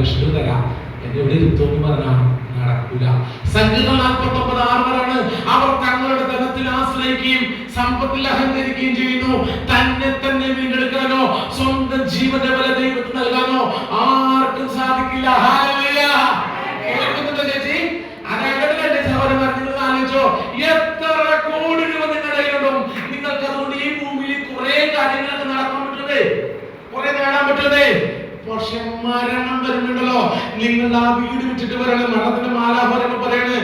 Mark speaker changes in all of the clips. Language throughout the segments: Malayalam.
Speaker 1: ലക്ഷം തരാം, എന്നെ ഇവിടെ ഇരുത്തോന്ന് പറഞ്ഞാൽ നടക്കൂല. സങ്കീർത്തനം 49:6 അവർ തങ്ങളുടെ ധനത്തിൽ ആശ്രയിക്കുകയും സമ്പത്തിൽ അഹങ്കരിക്കുകയും ചെയ്യുന്നു. തന്നെ തന്നെ വീണ്ടെടുക്കാനോ സ്വന്തം ജീവന്റെ വില ദൈവത്തിന് നൽകാനോ ആർക്കും സാധിക്കില്ല. ഹല്ലേലൂയ. കേൾക്കുന്നുണ്ടോ ചേച്ചി? അതായത് എന്റെ സഹോദരന്മാർ, നിങ്ങൾ ആലോചിച്ചോ, എത്ര കോടി രൂപ നിങ്ങളുടെ കയ്യിലുണ്ടും നിങ്ങൾക്ക് അതുകൊണ്ട് ഈ ഭൂമിയിൽ കുറെ കാര്യങ്ങളൊക്കെ നടക്കാൻ പറ്റുന്നത്, കുറെ നേടാൻ പറ്റുന്നത്. പക്ഷെ മരണം വരുന്നുണ്ടല്ലോ, നിങ്ങൾ ആ വീട് വിട്ടിട്ട് പറയണ മരണത്തിന്റെ മാലാഹോരൊക്കെ പറയണേ,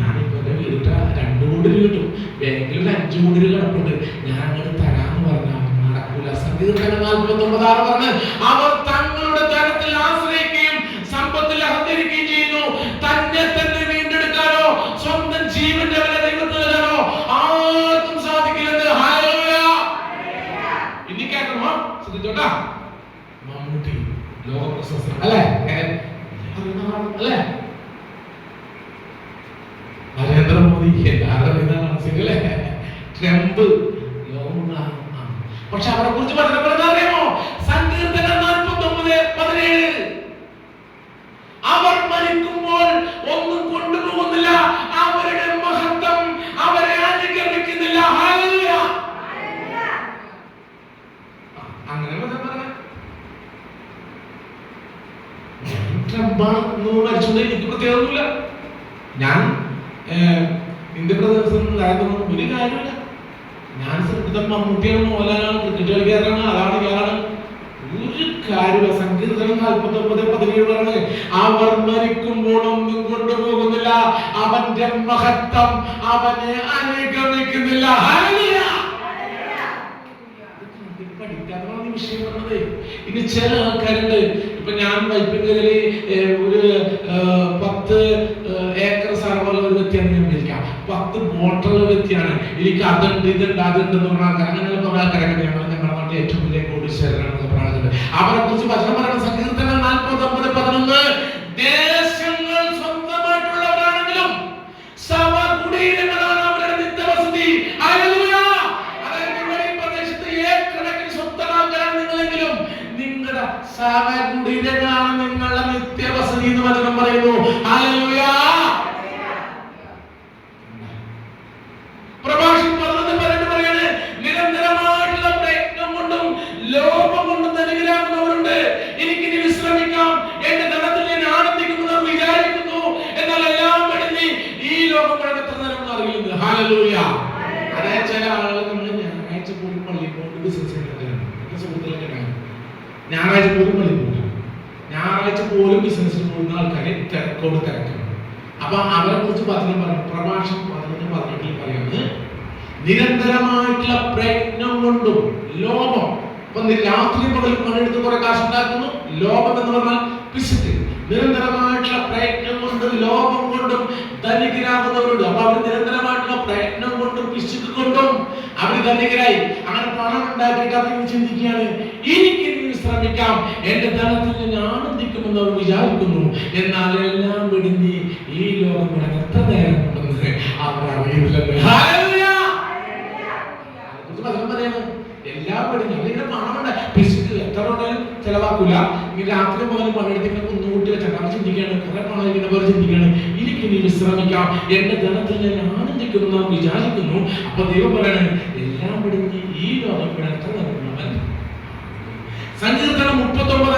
Speaker 1: ഞാനിപ്പോ എന്റെ വീട്ട 2 കോടി രൂപ കിട്ടും, ബാങ്കിൽ 5 കോടി രൂപ കിടപ്പുണ്ട്, ഞാൻ അങ്ങോട്ട് തരാന്ന് പറഞ്ഞാൽ നടക്കൂല. സങ്കീർത്തനം 49:6 അവർ തങ്ങളുടെ ധനത്തിൽ ആശ്രയിക്കുകയും സമ്പത്തിൽ അഹങ്കരിക്കുകയും ചെയ്യുന്നു. തന്നെ തന്നെ വീണ്ടെടുക്കാനോ സ്വന്തം ജീവന്റെ വില ദൈവത്തിന് നൽകാനോ ആർക്കും സാധിക്കില്ലെന്ന്. ഹല്ലേലൂയ. ഇനി കേൾക്കണോ? ശ്രദ്ധിച്ചോട്ടാ. മമ്മൂട്ടി ലോക പ്രശസ്തൻ അല്ലേ? അല്ലേ? നരേന്ദ്രമോദി എല്ലാവരുടെ ട്രംപ് ലോക. പക്ഷെ അവരെ കുറിച്ച് പഠനം അറിയാമോ? സങ്കീർത്തനം 49:17 അവർ മരിക്കുമ്പോൾ ഒന്നും കൊണ്ടുപോകുന്നില്ല, അവരുടെ മഹത്വം അവരെ അനുഗമിക്കുന്നില്ല. ഹല്ലേലൂയ. അങ്ങനെ മരിച്ചുകൊണ്ട് എനിക്ക് പ്രത്യേകമൊന്നുമില്ല. ഞാൻ ഇന്ത്യ പ്രദേശം ഒരു കാര്യമില്ല. ഞാൻ ശ്രദ്ധിച്ച മമ്മൂട്ടിയാണ്, മോഹൻലാലാണ്, ക്രിക്കറ്റ് കളിക്കാരനാണ്, അതാണ് ഇയാളാണ്, ഒരു കാര്യമില്ല. സങ്കീർത്തനം 49:17 അവർ മരിക്കുമ്പോൾ ഒന്നും കൊണ്ടുപോകുന്നില്ല, അവന്റെ മഹത്വം അവനെ അനുഗമിക്കുന്നില്ല. വിഷയം പറഞ്ഞത്. ഇനി ചില ആൾക്കാരുണ്ട്, ഇപ്പൊ ഞാൻ വൈപ്പിൻകരയില് ഒരു 10 ഏക്കർ സ്ഥലമുള്ള ഒരു വ്യക്തിയാണ് ഞാൻ വിളിക്കാം, 10 ബോട്ടുള്ള വ്യക്തിയാണ്, എനിക്ക് അതുണ്ട് ഇതുണ്ട് അതുണ്ടെന്ന് പറഞ്ഞ ആൾക്കാർ, അങ്ങനെയുള്ള കുറെ ആൾക്കാരൊക്കെ ഞങ്ങളുടെ നാട്ടിൽ ഏറ്റവും വലിയ കോടീശ്വരനാണെന്ന് പറഞ്ഞത്. അവരെ കുറിച്ച് വചനം പറയുന്ന സങ്കീർത്തനം 49:11 ദേശങ്ങൾ സ്വന്തമായിട്ടുള്ളവരാണെങ്കിലും സവകുടീരങ്ങളാണ് അവരുടെ നിത്യവസതി. ഹല്ലേലൂയ. അതായത് നിങ്ങളുടെ ഈ പ്രദേശത്ത് ഏക്കറക്കണക്കിന് സ്വന്തമാക്കാനാണ് നിങ്ങളെങ്കിലും നിങ്ങളുടെ സവകുടീരങ്ങളാണ് നിങ്ങളുടെ നിത്യവസതി എന്ന് വചനം പറയുന്നു. ഹല്ലേലൂയ. പ്രഭാഷകൻ 11:12 പറയാണ്, നിരന്തരമായിട്ടുള്ള പ്രയത്നം കൊണ്ടും ലോപം കൊണ്ടും അനുഗ്രഹിക്കുന്നവരുണ്ട്. എനിക്കിനി വിശ്രമിക്കാം, എന്റെ ധനത്തിൽ ഞാൻ ആനന്ദിക്കുന്നു വിചാരിക്കുന്നു, എന്നാൽ എല്ലാം വെടിഞ്ഞ് ഈ ലോകം മുഴുവൻ എത്ര നേരം അറിയുന്നത്. ഹല്ലേലൂയ. അതായത് ചില ആളുകൾ നമ്മൾ ഞായറാഴ്ച പോലും പള്ളിയിൽ പോയിട്ട് ബിസിനസ് ചെയ്യുന്നവരുണ്ട്. എന്റെ സുഹൃത്തുക്കളൊക്കെ ഞായറാഴ്ച പോലും പള്ളിയിൽ പോകില്ല, ഞായറാഴ്ച പോലും ബിസിനസ്സിൽ പോകുന്ന ആൾക്കാരെ തിരക്കാണ്. അപ്പൊ അവരെ കുറിച്ച് പ്രഭാഷണം 11:18 പറയുന്നത്, നിരന്തരമായിട്ടുള്ള പ്രയത്നം കൊണ്ടും ലോപം. അപ്പൊ രാത്രി പകൽ പണിയെടുത്ത് കുറെ കാശുണ്ടാക്കുന്നു. ലോപം എന്ന് പറഞ്ഞാൽ പിശുക്ക്. നിരന്തരമായിട്ടുള്ള പ്രയത്നം കൊണ്ടും ലോപം കൊണ്ടും ധനികരാകുന്നവരുണ്ട്. അപ്പൊ അവർ നിരന്തരമായിട്ടുള്ള പ്രയത്നം കൊണ്ടും പിശുക്ക് കൊണ്ടും അവർ ധനികരായി. അങ്ങനെ പണം ഉണ്ടാക്കിയിട്ട് അവർ ചിന്തിക്കുകയാണ്, എനിക്ക് വിശ്രമിക്കാം, എന്റെ ധനത്തിൽ ഞാൻ ആനന്ദിക്കുമെന്ന് അവർ വിചാരിക്കുന്നു, എന്നാൽ എല്ലാം വെടിഞ്ഞ് ഈ ലോകം എത്ര നേരം ഉണ്ടെന്ന് അവർ അറിയില്ലെന്ന്. എല്ലാം വെടിഞ്ഞ് അതിന്റെ പണമുണ്ട്, പിശുക്ക് എത്ര ഉണ്ടെങ്കിലും ചെലവാക്കൂല. ഈ രാത്രി മുതൽ പണിയെടുത്തിങ്ങനെ കുന്നുകൂട്ടി വെച്ചാൽ അവർ ചിന്തിക്കുകയാണ്, കുറെ പണം ഇരിക്കുന്നവർ ചിന്തിക്കുകയാണ്, എനിക്കിനി വിശ്രമിക്കാം, എന്റെ ധനത്തിൽ ഞാൻ ആനന്ദിക്കുമെന്ന് അവർ വിചാരിക്കുന്നു. അപ്പൊ ദൈവം പറയാണ്, എല്ലാം വെടിഞ്ഞ് ഈ ലോകം എത്ര നേരം. സങ്കീർത്തനം 39